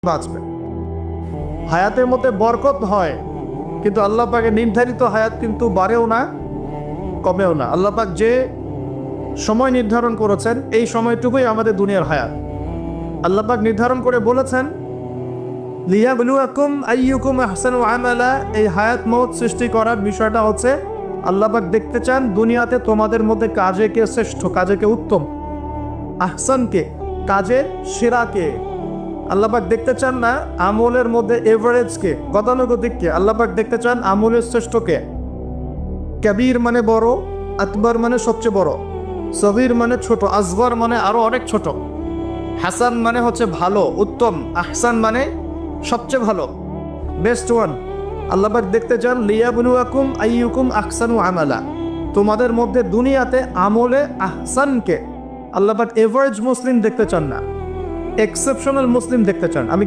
বাঁচবে। হায়াতের মধ্যে বরকত হয়, কিন্তু আল্লাহ পাকের নির্ধারিত হায়াত কিন্তু বাড়েও না কমেও না। আল্লাহ পাক যে সময় নির্ধারণ করেছেন এই সময়টুকুই আমাদের দুনিয়ার হায়াত। আল্লাহ পাক নির্ধারণ করে বলেছেন লিয়াবলুয়াকুম আইয়ুকুম আহসানু আমালা। এই হায়াত মওত সৃষ্টি করার বিষয়টা হচ্ছে আল্লাহ পাক দেখতে চান দুনিয়াতে তোমাদের মধ্যে কাজে কে শ্রেষ্ঠ, কাজে কে উত্তম, আহসানকে, কাজের সেরাকে। আল্লাহ পাক দেখতে চান না আমলের মধ্যে এভারেজকে, গতানুগতিককে। আল্লাহ পাক দেখতে চান আমলের শ্রেষ্ঠকে। কবির মানে বড়, আকবর মানে সবচেয়ে বড়, সগীর মানে ছোট, আসগর মানে আরো অনেক ছোট, হাসান মানে হচ্ছে ভালো, উত্তম, আহসান মানে সবচেয়ে ভালো, বেস্ট ওয়ান। আল্লাহ পাক দেখতে চান লিয়াবলুয়াকুম আইয়ুকুম আহসানু আমালা। তোমাদের মধ্যে দুনিয়াতে আমলে আহসানকে আল্লাহ পাক এভারেজ মুসলিম দেখতে চান না, এক্সেপশনাল মুসলিম দেখতে চান। আমি কি